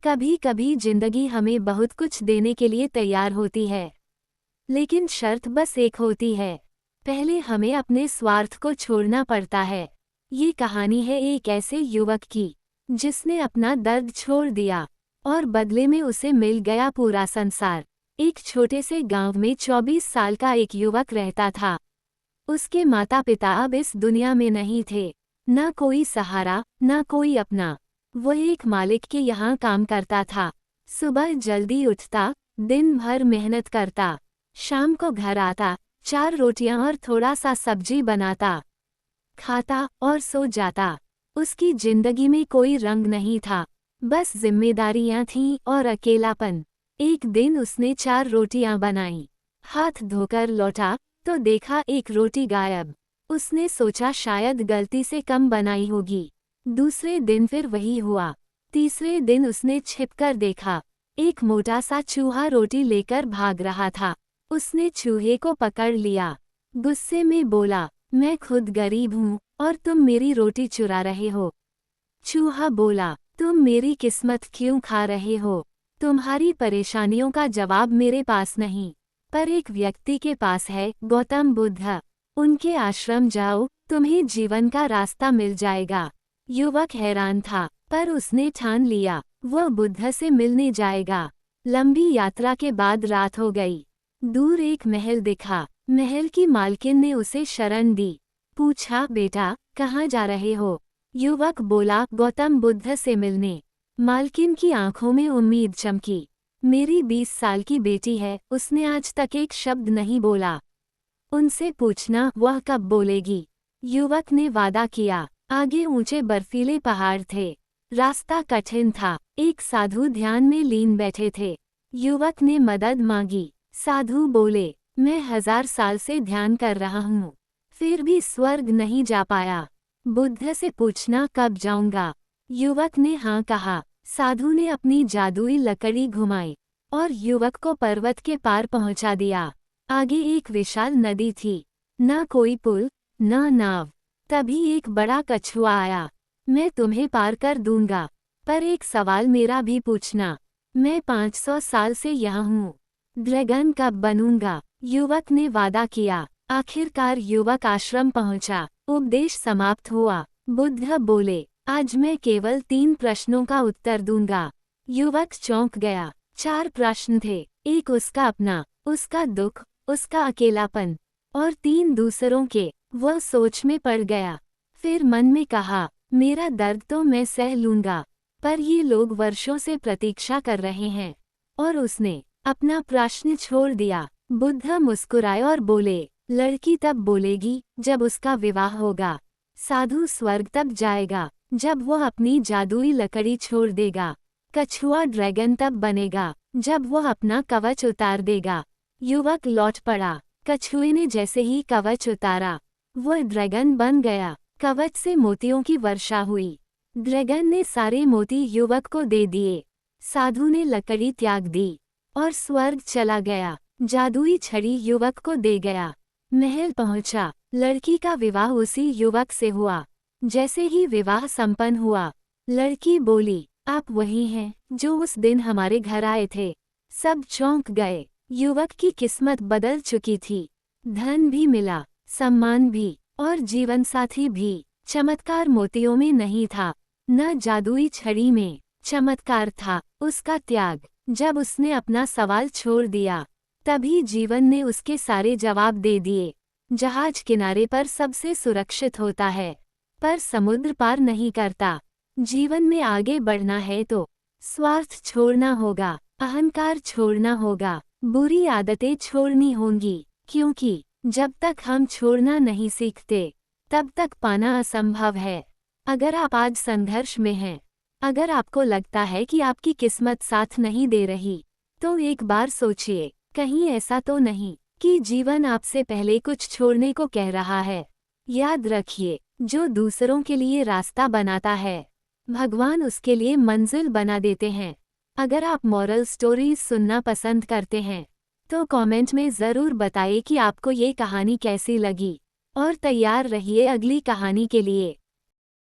कभी कभी जिंदगी हमें बहुत कुछ देने के लिए तैयार होती है, लेकिन शर्त बस एक होती है, पहले हमें अपने स्वार्थ को छोड़ना पड़ता है। ये कहानी है एक ऐसे युवक की जिसने अपना दर्द छोड़ दिया और बदले में उसे मिल गया पूरा संसार। एक छोटे से गांव में 24 साल का एक युवक रहता था। उसके माता पिता अब इस दुनिया में नहीं थे, न कोई सहारा न कोई अपना। वह एक मालिक के यहाँ काम करता था। सुबह जल्दी उठता, दिन भर मेहनत करता, शाम को घर आता, 4 रोटियां और थोड़ा सा सब्जी बनाता, खाता और सो जाता। उसकी जिंदगी में कोई रंग नहीं था, बस जिम्मेदारियां थीं और अकेलापन। एक दिन उसने 4 रोटियां बनाई, हाथ धोकर लौटा तो देखा एक रोटी गायब। उसने सोचा शायद गलती से कम बनाई होगी। दूसरे दिन फिर वही हुआ। तीसरे दिन उसने छिपकर देखा, एक मोटा सा चूहा रोटी लेकर भाग रहा था। उसने चूहे को पकड़ लिया, गुस्से में बोला, मैं खुद गरीब हूँ और तुम मेरी रोटी चुरा रहे हो। चूहा बोला, तुम मेरी किस्मत क्यों खा रहे हो? तुम्हारी परेशानियों का जवाब मेरे पास नहीं, पर एक व्यक्ति के पास है, गौतम बुद्ध। उनके आश्रम जाओ, तुम्हें जीवन का रास्ता मिल जाएगा। युवक हैरान था, पर उसने ठान लिया, वह बुद्ध से मिलने जाएगा। लंबी यात्रा के बाद रात हो गई। दूर एक महल दिखा। महल की मालकिन ने उसे शरण दी। पूछा, बेटा कहाँ जा रहे हो? युवक बोला, गौतम बुद्ध से मिलने। मालकिन की आंखों में उम्मीद चमकी। मेरी 20 साल की बेटी है, उसने आज तक एक शब्द नहीं बोला। उनसे पूछना वह कब बोलेगी। युवक ने वादा किया। आगे ऊंचे बर्फीले पहाड़ थे, रास्ता कठिन था। एक साधु ध्यान में लीन बैठे थे। युवक ने मदद मांगी। साधु बोले, मैं 1000 साल से ध्यान कर रहा हूँ, फिर भी स्वर्ग नहीं जा पाया। बुद्ध से पूछना कब जाऊंगा। युवक ने हाँ कहा। साधु ने अपनी जादुई लकड़ी घुमाई और युवक को पर्वत के पार पहुंचा दिया। आगे एक विशाल नदी थी, न कोई पुल न नाव। तभी एक बड़ा कछुआ आया। मैं तुम्हें पार कर दूंगा, पर एक सवाल मेरा भी पूछना। मैं 500 साल से यहाँ हूँ, ड्रैगन कब बनूंगा? युवक ने वादा किया। आखिरकार युवक आश्रम पहुंचा। उपदेश समाप्त हुआ। बुद्ध बोले, आज मैं केवल 3 प्रश्नों का उत्तर दूंगा। युवक चौंक गया। 4 प्रश्न थे, एक उसका अपना, उसका दुख, उसका अकेलापन और 3 दूसरों के। वह सोच में पड़ गया। फिर मन में कहा, मेरा दर्द तो मैं सह लूंगा, पर ये लोग वर्षों से प्रतीक्षा कर रहे हैं। और उसने अपना प्रश्न छोड़ दिया। बुद्ध मुस्कुराए और बोले, लड़की तब बोलेगी जब उसका विवाह होगा। साधु स्वर्ग तब जाएगा जब वह अपनी जादुई लकड़ी छोड़ देगा। कछुआ ड्रैगन तब बनेगा जब वह अपना कवच उतार देगा। युवक लौट पड़ा। कछुए ने जैसे ही कवच उतारा, वह ड्रैगन बन गया। कवच से मोतियों की वर्षा हुई। ड्रैगन ने सारे मोती युवक को दे दिए। साधु ने लकड़ी त्याग दी और स्वर्ग चला गया। जादुई छड़ी युवक को दे गया। महल पहुंचा। लड़की का विवाह उसी युवक से हुआ। जैसे ही विवाह संपन्न हुआ, लड़की बोली, आप वही हैं जो उस दिन हमारे घर आए थे। सब चौंक गए। युवक की किस्मत बदल चुकी थी। धन भी मिला, सम्मान भी और जीवनसाथी भी। चमत्कार मोतियों में नहीं था, न जादुई छड़ी में। चमत्कार था उसका त्याग। जब उसने अपना सवाल छोड़ दिया, तभी जीवन ने उसके सारे जवाब दे दिए। जहाज किनारे पर सबसे सुरक्षित होता है, पर समुद्र पार नहीं करता। जीवन में आगे बढ़ना है तो स्वार्थ छोड़ना होगा, अहंकार छोड़ना होगा, बुरी आदतें छोड़नी होंगी। क्योंकि जब तक हम छोड़ना नहीं सीखते, तब तक पाना असंभव है। अगर आप आज संघर्ष में हैं, अगर आपको लगता है कि आपकी किस्मत साथ नहीं दे रही, तो एक बार सोचिए, कहीं ऐसा तो नहीं कि जीवन आपसे पहले कुछ छोड़ने को कह रहा है। याद रखिए, जो दूसरों के लिए रास्ता बनाता है, भगवान उसके लिए मंजिल बना देते हैं। अगर आप मॉरल स्टोरीज सुनना पसंद करते हैं, तो कमेंट में ज़रूर बताइए कि आपको ये कहानी कैसी लगी। और तैयार रहिए अगली कहानी के लिए।